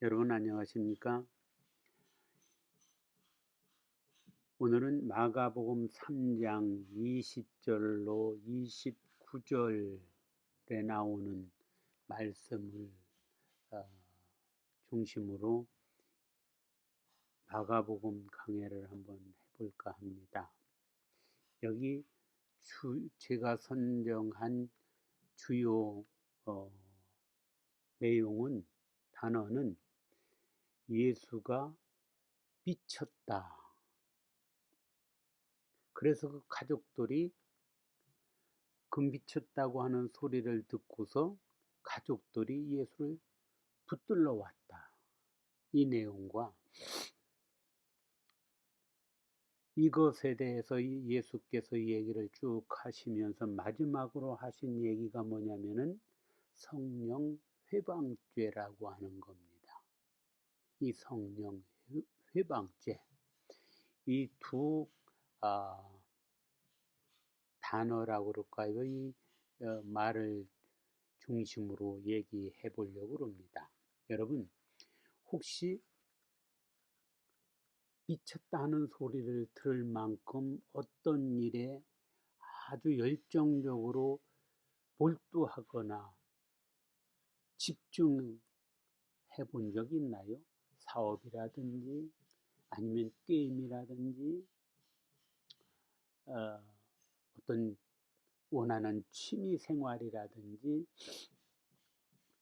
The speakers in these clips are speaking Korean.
여러분 안녕하십니까? 오늘은 마가복음 3장 20절로 29절에 나오는 말씀을 어, 중심으로 마가복음 강해를 한번 해볼까 합니다. 여기 제가 선정한 주요 내용은, 단어는 예수가 미쳤다. 그래서 그 가족들이 그 미쳤다고 하는 소리를 듣고서 가족들이 예수를 붙들러 왔다. 이 내용과 이것에 대해서 예수께서 얘기를 쭉 하시면서 마지막으로 하신 얘기가 뭐냐면은 성령 회방죄라고 하는 겁니다. 이 성령 회방죄, 이 두 단어라고 그럴까요? 이 말을 중심으로 얘기해 보려고 합니다. 여러분, 혹시 미쳤다 하는 소리를 들을 만큼 어떤 일에 아주 열정적으로 몰두하거나 집중해 본 적이 있나요? 사업이라든지 아니면 게임이라든지 어떤 원하는 취미 생활이라든지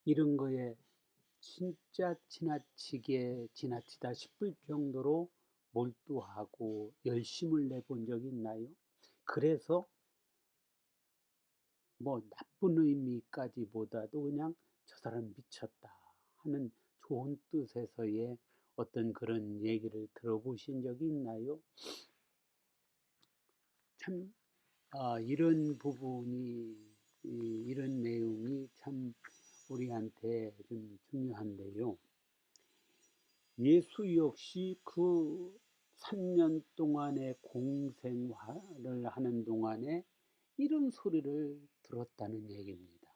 이런 거에 진짜 지나치다 싶을 정도로 몰두하고 열심을 내본 적이 있나요? 그래서 뭐 나쁜 의미까지보다도 그냥 저 사람 미쳤다 하는 좋은 뜻에서의 어떤 그런 얘기를 들어보신 적이 있나요? 참 이런 부분이, 이런 내용이 참 우리한테 좀 중요한데요. 예수 역시 그 3년 동안의 공생활을 하는 동안에 이런 소리를 들었다는 얘기입니다.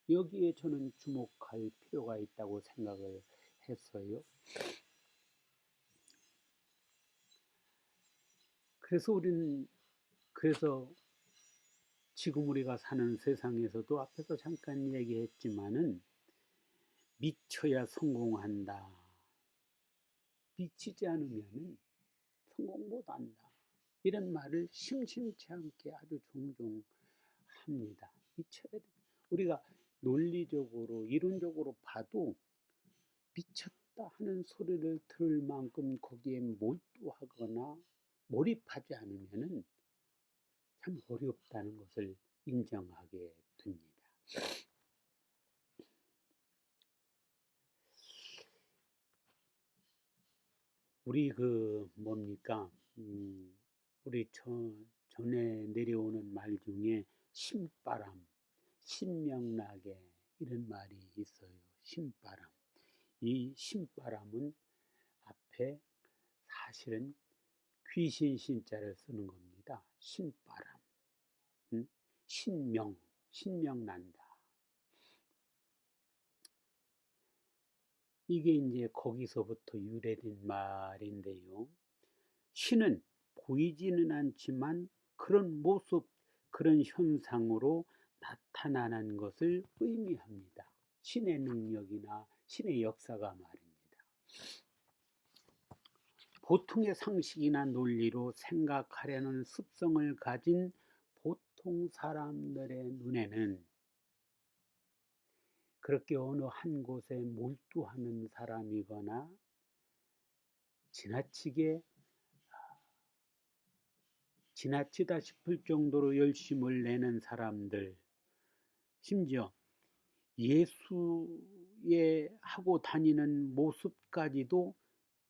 여기에 저는 주목할 필요가 있다고 생각을 했어요. 그래서 지금 우리가 사는 세상에서도 앞에서 잠깐 얘기했지만은 미쳐야 성공한다. 미치지 않으면 성공 못한다. 이런 말을 심심치 않게 아주 종종 합니다. 미쳐야 돼. 우리가 논리적으로, 이론적으로 봐도 미쳤다 하는 소리를 들을 만큼 거기에 몰두하거나 몰입하지 않으면 참 어렵다는 것을 인정하게 됩니다. 우리 우리 전에 내려오는 말 중에 신바람, 신명나게 이런 말이 있어요. 신바람. 이 신바람은 앞에 사실은 귀신 신자를 쓰는 겁니다. 신바람. 신명난다. 이게 이제 거기서부터 유래된 말인데요. 신은 보이지는 않지만 그런 모습, 그런 현상으로 나타나는 것을 의미합니다. 신의 능력이나 신의 역사가 말입니다. 보통의 상식이나 논리로 생각하려는 습성을 가진 보통 사람들의 눈에는 그렇게 어느 한 곳에 몰두하는 사람이거나 지나치다 싶을 정도로 열심을 내는 사람들, 심지어 예수의 하고 다니는 모습까지도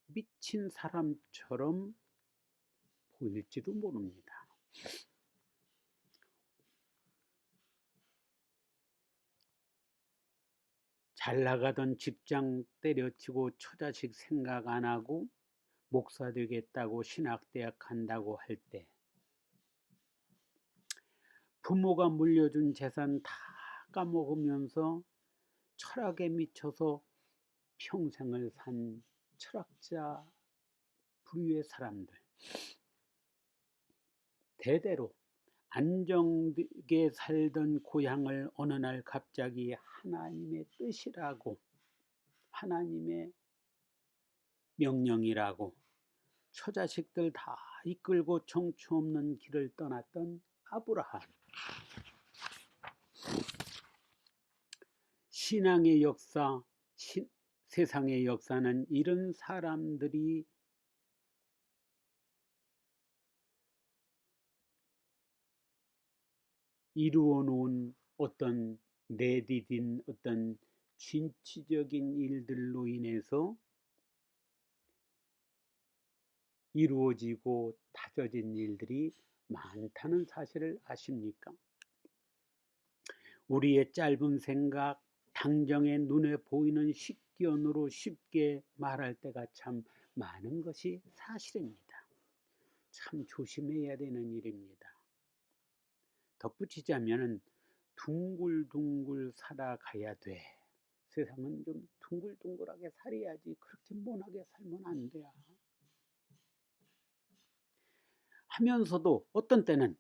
미친 사람처럼 보일지도 모릅니다. 잘 나가던 직장 때려치고 처자식 생각 안 하고 목사 되겠다고 신학대학 간다고 할 때 부모가 물려준 재산 다 까먹으면서 철학에 미쳐서 평생을 산 철학자 부류의 사람들, 대대로 안정되게 살던 고향을 어느 날 갑자기 하나님의 뜻이라고, 하나님의 명령이라고 처자식들 다 이끌고 정처 없는 길을 떠났던 아브라함. 신앙의 역사, 세상의 역사는 이런 사람들이 이루어 놓은 어떤 내디딘 어떤 진취적인 일들로 인해서 이루어지고 다져진 일들이 많다는 사실을 아십니까? 우리의 짧은 생각, 당장의 눈에 보이는 식견으로 쉽게 말할 때가 참 많은 것이 사실입니다. 참 조심해야 되는 일입니다. 덧붙이자면 둥글둥글 살아가야 돼. 세상은 좀 둥글둥글하게 살아야지 그렇게 못하게 살면 안 돼. 하면서도 어떤 때는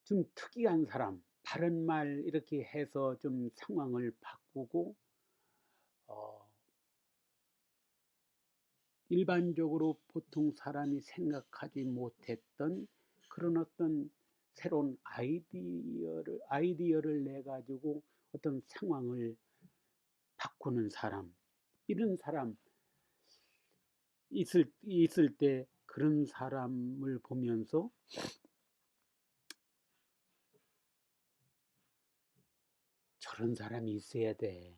좀 특이한 사람, 바른 말 이렇게 해서 좀 상황을 바꾸고 일반적으로 보통 사람이 생각하지 못했던 그런 어떤 새로운 아이디어를 내 가지고 어떤 상황을 바꾸는 사람, 이런 사람 있을 때 그런 사람을 보면서 저런 사람이 있어야 돼.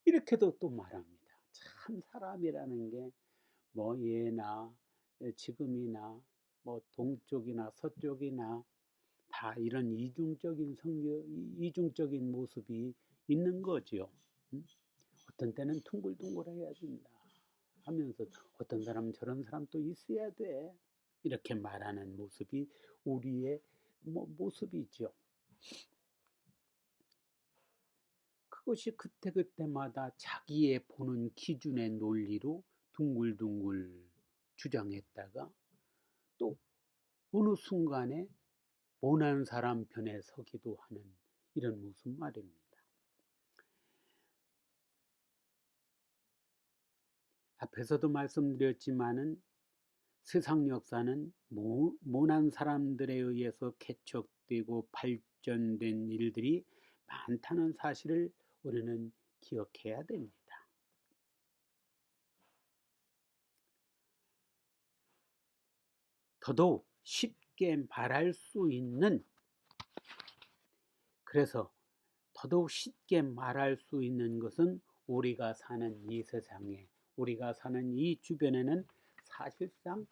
이렇게도 또 말합니다. 참 사람이라는 게 뭐 예나 지금이나 뭐 동쪽이나 서쪽이나 다 이런 이중적인 모습이 있는 거죠. 어떤 때는 둥글둥글해야 된다 하면서 어떤 사람은 저런 사람 또 있어야 돼. 이렇게 말하는 모습이 우리의 모습이죠. 그것이 그때그때마다 자기의 보는 기준의 논리로 둥글둥글 주장했다가 또 어느 순간에 모난 사람 편에 서기도 하는 이런 모습 말입니다. 앞에서도 말씀드렸지만은 세상 역사는 모난 사람들에 의해서 개척되고 발전된 일들이 많다는 사실을 우리는 기억해야 됩니다. 더더욱 쉽게 말할 수 있는, 그래서 더더욱 쉽게 말할 수 있는 것은 우리가 사는 이 세상에, 우리가 사는 이 주변에는 사실상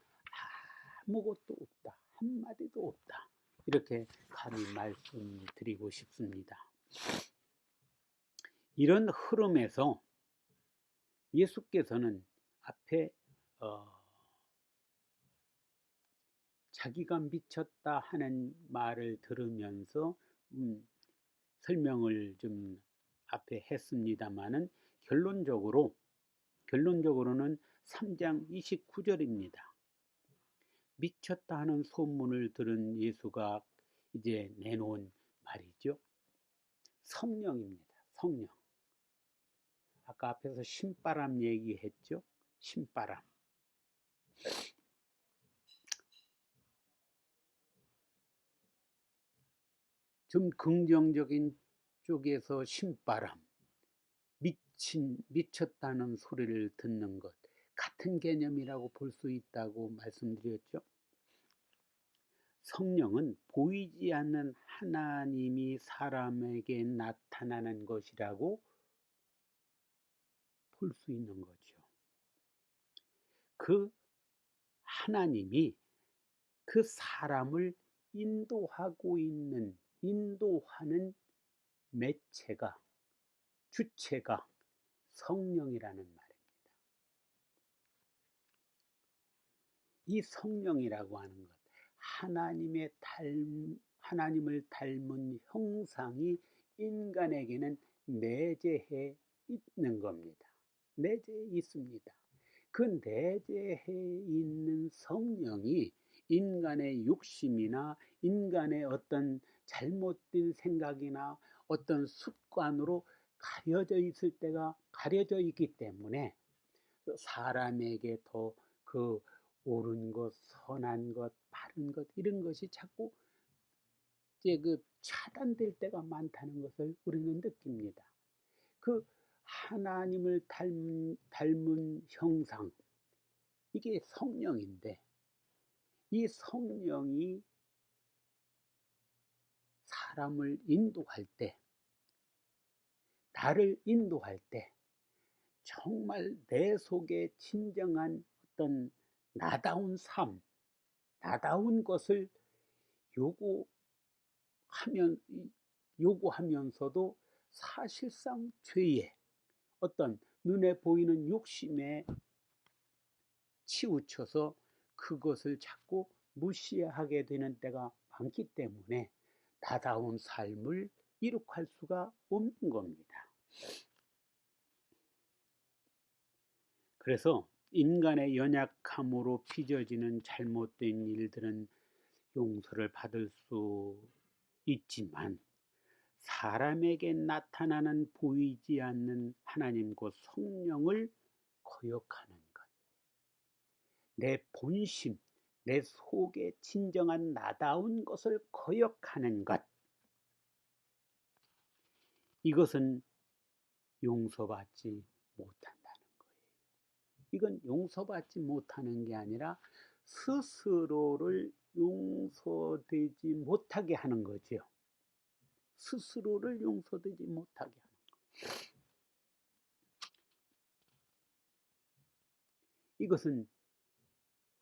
아무것도 없다, 한마디도 없다, 이렇게 감히 말씀드리고 싶습니다. 이런 흐름에서 예수께서는 앞에 자기가 미쳤다 하는 말을 들으면서 설명을 좀 앞에 했습니다마는 결론적으로는 3장 29절입니다. 미쳤다 하는 소문을 들은 예수가 이제 내놓은 말이죠. 성령입니다. 성령. 아까 앞에서 신바람 얘기했죠. 신바람. 좀 긍정적인 쪽에서 신바람, 미쳤다는 소리를 듣는 것, 같은 개념이라고 볼 수 있다고 말씀드렸죠. 성령은 보이지 않는 하나님이 사람에게 나타나는 것이라고 볼 수 있는 거죠. 그 하나님이 그 사람을 인도하는 매체가, 주체가 성령이라는 말입니다. 이 성령이라고 하는 것, 하나님을 닮은 형상이 인간에게는 내재해 있는 겁니다. 내재해 있습니다. 그 내재해 있는 성령이 인간의 욕심이나 인간의 어떤 잘못된 생각이나 어떤 습관으로 가려져 있기 때문에 사람에게 더 그 옳은 것, 선한 것, 바른 것 이런 것이 자꾸 이제 그 차단될 때가 많다는 것을 우리는 느낍니다. 그 하나님을 닮은 형상, 이게 성령인데 이 성령이 사람을 인도할 때, 나를 인도할 때 정말 내 속에 진정한 어떤 나다운 삶, 나다운 것을 요구하면, 요구하면서도 사실상 죄에 어떤 눈에 보이는 욕심에 치우쳐서 그것을 자꾸 무시하게 되는 때가 많기 때문에 나다운 삶을 이룩할 수가 없는 겁니다. 그래서 인간의 연약함으로 빚어지는 잘못된 일들은 용서를 받을 수 있지만 사람에게 나타나는 보이지 않는 하나님 곧 성령을 거역하는 것, 내 본심, 내 속에 진정한 나다운 것을 거역하는 것, 이것은 용서받지 못한다는 거예요. 이건 용서받지 못하는 게 아니라 스스로를 용서되지 못하게 하는 거죠. 스스로를 용서되지 못하게 하는 것. 이것은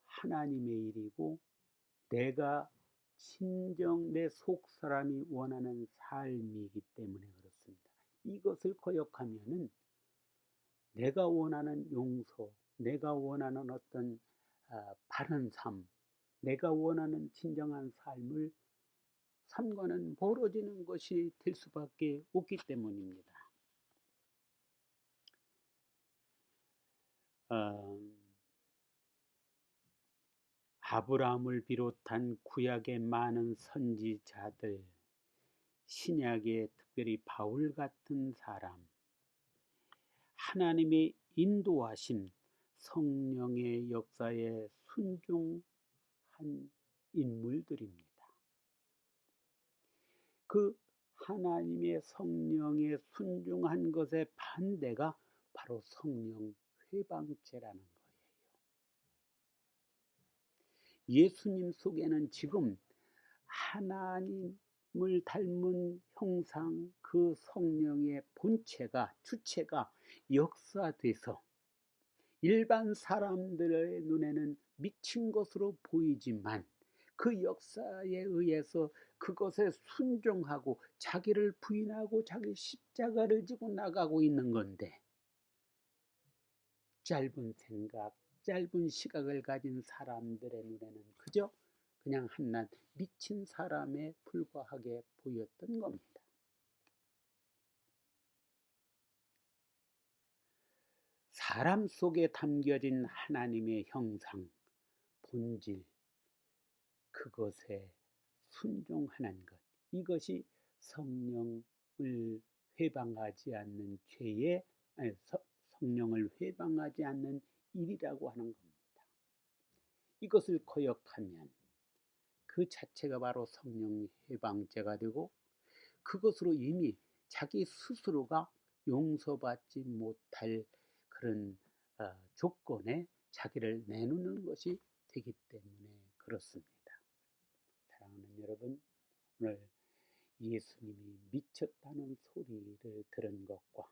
하나님의 일이고 내가 진정 내 속사람이 원하는 삶이기 때문에 그렇습니다. 이것을 거역하면은 내가 원하는 용서, 내가 원하는 어떤 바른 삶, 내가 원하는 진정한 삶을 삶과는 멀어지는 것이 될 수밖에 없기 때문입니다. 아브라함을 비롯한 구약의 많은 선지자들, 신약의 특별히 바울 같은 사람, 하나님의 인도하심, 성령의 역사에 순종한 인물들입니다. 그 하나님의 성령에 순종한 것의 반대가 바로 성령 회방죄라는 거예요. 예수님 속에는 지금 하나님을 닮은 형상, 그 성령의 본체가, 주체가 역사돼서 일반 사람들의 눈에는 미친 것으로 보이지만 그 역사에 의해서 그것에 순종하고 자기를 부인하고 자기 십자가를 지고 나가고 있는 건데, 짧은 생각, 짧은 시각을 가진 사람들의 눈에는 그저 그냥 한낱 미친 사람에 불과하게 보였던 겁니다. 사람 속에 담겨진 하나님의 형상, 본질, 그것에 순종하는 것, 이것이 성령을 회방하지 않는 죄의, 성령을 회방하지 않는 일이라고 하는 겁니다. 이것을 거역하면 그 자체가 바로 성령 회방죄가 되고, 그것으로 이미 자기 스스로가 용서받지 못할 그런 조건에 자기를 내놓는 것이 되기 때문에 그렇습니다. 사랑하는 여러분, 오늘 예수님이 미쳤다는 소리를 들은 것과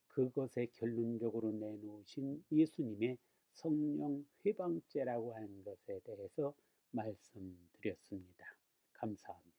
그것에 결론적으로 내놓으신 예수님의 성령 회방죄라고 하는 것에 대해서 말씀드렸습니다. 감사합니다.